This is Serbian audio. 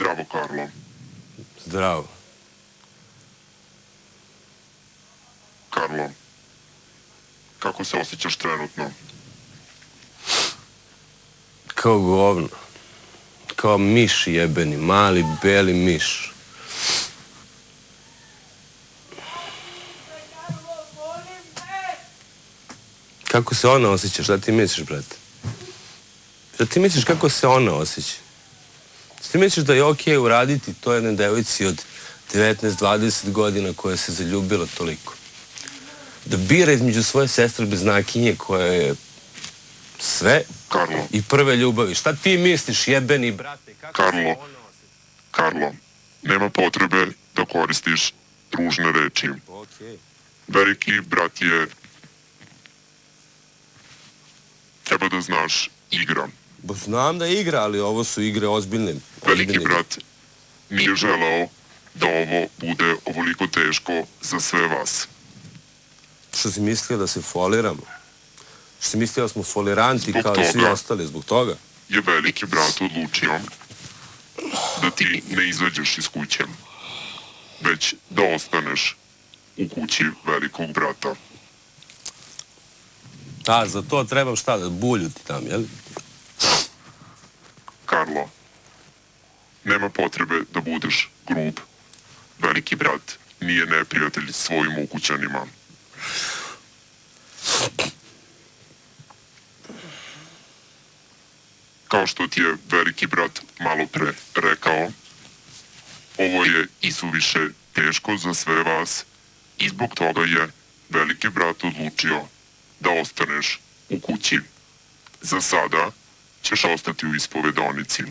Zdravo, Karlo. Zdravo. Karlo, kako se osjećaš trenutno? Kao govno. Kao miš jebeni, mali beli miš. Kako se ona osjeća? Šta ti misliš, brate? Šta ti misliš kako se ona osjeća? Šta ti misliš da je okej uraditi to jednoj devojci od 19-20 godina koja se zaljubila toliko? Da bira između svoje sestre beznakinje koja je sve Karlo. I prve ljubavi. Šta ti misliš, jebeni, brate? Kako Karlo. se ona osjeća? Karlo, nema potrebe da koristiš ružne reči. Okej. Veliki brat je, treba da znaš, igra. Znam da igra, ali ovo su igre ozbiljne. Veliki brat nije želeo da ovo bude ovoliko teško za sve vas. Što si mislio da se foliramo? Što si mislio da smo foliranti Zbog kao i svi toga. ostali? Zbog toga? Je veliki brat odlučio da ti ne izađeš iz kuće, već da ostaneš u kući velikog brata. A, za to trebam šta, da bulju ti tam, jel? Karlo, nema potrebe da budeš grub. Veliki brat nije neprijatelj svojim ukućanima. Kao što ti je veliki brat malo pre rekao, ovo je isuviše teško za sve vas i zbog toga je veliki brat odlučio da ostaneš u kući. Za sada ćeš ostati u ispovedonici.